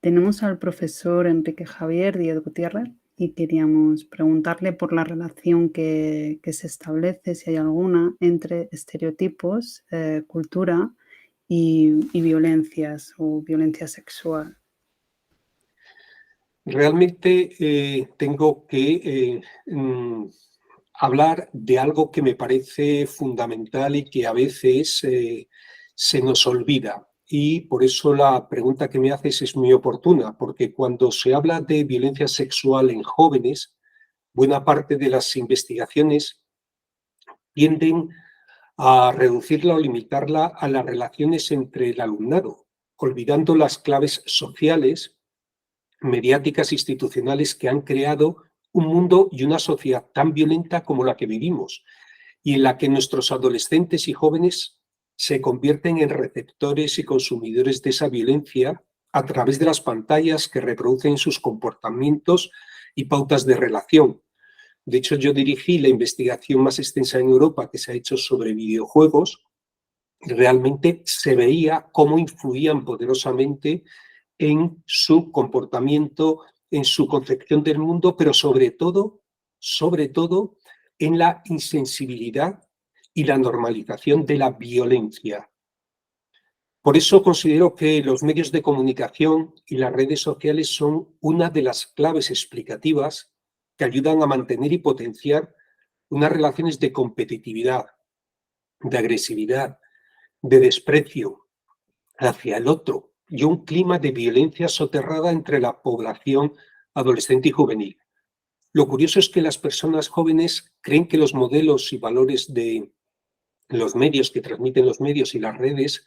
Tenemos al profesor Enrique Javier Díaz Gutiérrez y queríamos preguntarle por la relación que se establece, si hay alguna, entre estereotipos, cultura y violencias o violencia sexual. Realmente tengo que hablar de algo que me parece fundamental y que a veces se nos olvida. Y por eso la pregunta que me haces es muy oportuna, porque cuando se habla de violencia sexual en jóvenes, buena parte de las investigaciones tienden a reducirla o limitarla a las relaciones entre el alumnado, olvidando las claves sociales, mediáticas, institucionales que han creado un mundo y una sociedad tan violenta como la que vivimos y en la que nuestros adolescentes y jóvenes se convierten en receptores y consumidores de esa violencia a través de las pantallas que reproducen sus comportamientos y pautas de relación. De hecho, yo dirigí la investigación más extensa en Europa que se ha hecho sobre videojuegos. Realmente se veía cómo influían poderosamente en su comportamiento, en su concepción del mundo, pero sobre todo, en la insensibilidad y la normalización de la violencia. Por eso considero que los medios de comunicación y las redes sociales son una de las claves explicativas que ayudan a mantener y potenciar unas relaciones de competitividad, de agresividad, de desprecio hacia el otro y un clima de violencia soterrada entre la población adolescente y juvenil. Lo curioso es que las personas jóvenes creen que los modelos y valores de los medios que transmiten los medios y las redes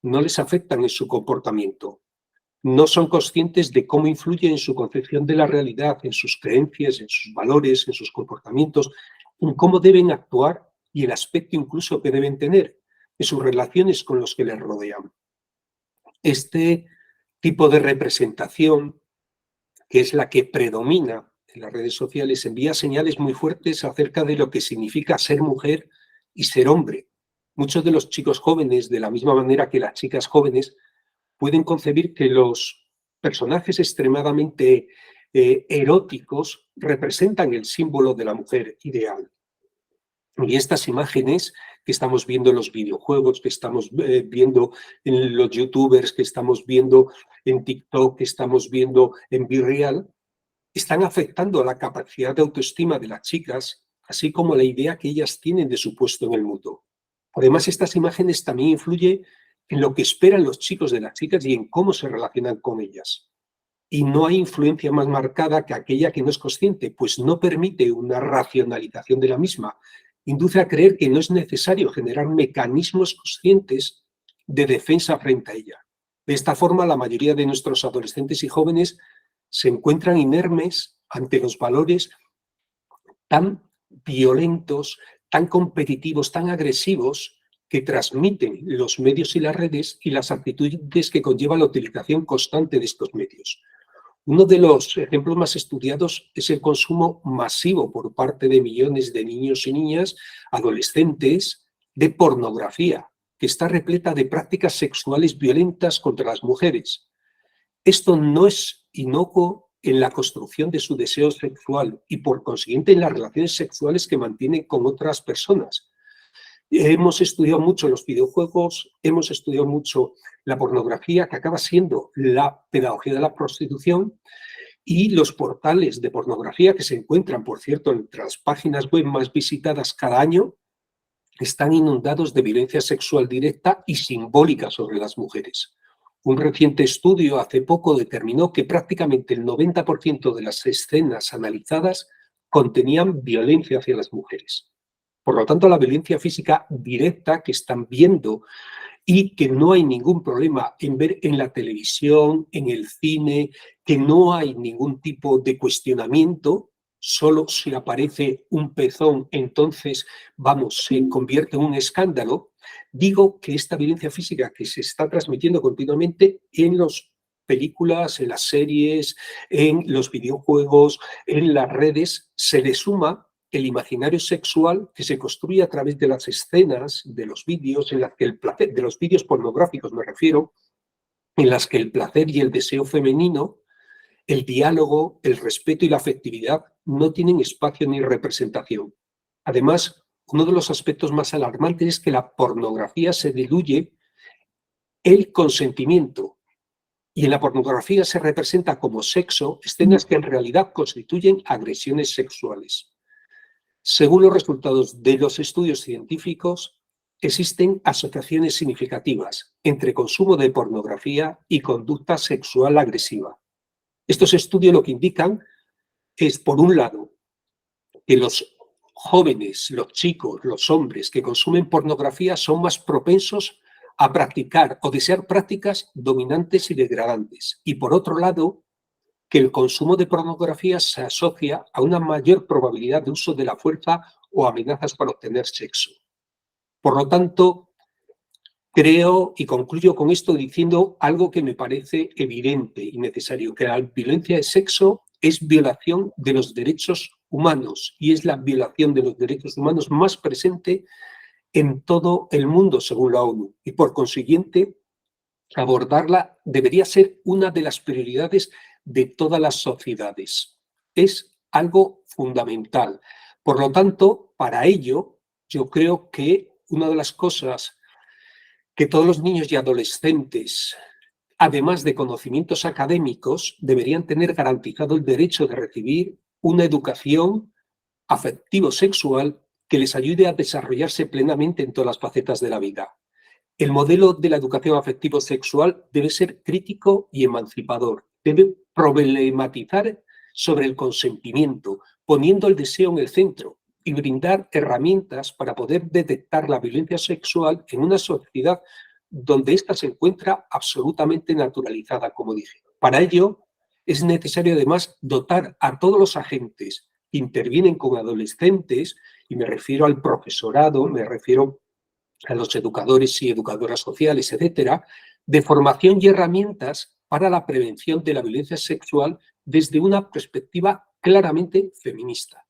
no les afectan en su comportamiento. No son conscientes de cómo influye en su concepción de la realidad, en sus creencias, en sus valores, en sus comportamientos, en cómo deben actuar y el aspecto incluso que deben tener en sus relaciones con los que les rodean. Este tipo de representación, que es la que predomina en las redes sociales, envía señales muy fuertes acerca de lo que significa ser mujer y ser hombre. Muchos de los chicos jóvenes, de la misma manera que las chicas jóvenes, pueden concebir que los personajes extremadamente eróticos representan el símbolo de la mujer ideal. Y estas imágenes que estamos viendo en los videojuegos, que estamos viendo en los youtubers, que estamos viendo en TikTok, que estamos viendo en BeReal, están afectando a la capacidad de autoestima de las chicas, así como la idea que ellas tienen de su puesto en el mundo. Además, estas imágenes también influyen en lo que esperan los chicos de las chicas y en cómo se relacionan con ellas. Y no hay influencia más marcada que aquella que no es consciente, pues no permite una racionalización de la misma. Induce a creer que no es necesario generar mecanismos conscientes de defensa frente a ella. De esta forma, la mayoría de nuestros adolescentes y jóvenes se encuentran inermes ante los valores tan violentos, tan competitivos, tan agresivos que transmiten los medios y las redes y las actitudes que conlleva la utilización constante de estos medios. Uno de los ejemplos más estudiados es el consumo masivo por parte de millones de niños y niñas, adolescentes, de pornografía, que está repleta de prácticas sexuales violentas contra las mujeres. Esto no es inocuo en la construcción de su deseo sexual y, por consiguiente, en las relaciones sexuales que mantienen con otras personas. Hemos estudiado mucho los videojuegos, hemos estudiado mucho la pornografía, que acaba siendo la pedagogía de la prostitución, y los portales de pornografía que se encuentran, por cierto, entre las páginas web más visitadas cada año, están inundados de violencia sexual directa y simbólica sobre las mujeres. Un reciente estudio hace poco determinó que prácticamente el 90% de las escenas analizadas contenían violencia hacia las mujeres. Por lo tanto, la violencia física directa que están viendo y que no hay ningún problema en ver en la televisión, en el cine, que no hay ningún tipo de cuestionamiento, solo si aparece un pezón, entonces, se convierte en un escándalo. Digo que esta violencia física que se está transmitiendo continuamente en las películas, en las series, en los videojuegos, en las redes, se le suma el imaginario sexual que se construye a través de las escenas, de los vídeos, en las que el placer, de los vídeos pornográficos me refiero, en las que el placer y el deseo femenino, el diálogo, el respeto y la afectividad no tienen espacio ni representación. Además, uno de los aspectos más alarmantes es que la pornografía se diluye el consentimiento y en la pornografía se representa como sexo escenas que en realidad constituyen agresiones sexuales. Según los resultados de los estudios científicos, existen asociaciones significativas entre consumo de pornografía y conducta sexual agresiva. Estos estudios lo que indican es, por un lado, que los jóvenes, los chicos, los hombres que consumen pornografía son más propensos a practicar o desear prácticas dominantes y degradantes. Y por otro lado, que el consumo de pornografía se asocia a una mayor probabilidad de uso de la fuerza o amenazas para obtener sexo. Por lo tanto, creo y concluyo con esto diciendo algo que me parece evidente y necesario, que la violencia de sexo es violación de los derechos humanos y es la violación de los derechos humanos más presente en todo el mundo, según la ONU. Y por consiguiente, abordarla debería ser una de las prioridades de todas las sociedades. Es algo fundamental. Por lo tanto, para ello, yo creo que una de las cosas que todos los niños y adolescentes, además de conocimientos académicos, deberían tener garantizado el derecho de recibir una educación afectivo-sexual que les ayude a desarrollarse plenamente en todas las facetas de la vida. El modelo de la educación afectivo-sexual debe ser crítico y emancipador. Debe problematizar sobre el consentimiento, poniendo el deseo en el centro y brindar herramientas para poder detectar la violencia sexual en una sociedad donde ésta se encuentra absolutamente naturalizada, como dije. Para ello, es necesario además dotar a todos los agentes que intervienen con adolescentes, y me refiero al profesorado, me refiero a los educadores y educadoras sociales, etcétera, de formación y herramientas para la prevención de la violencia sexual desde una perspectiva claramente feminista.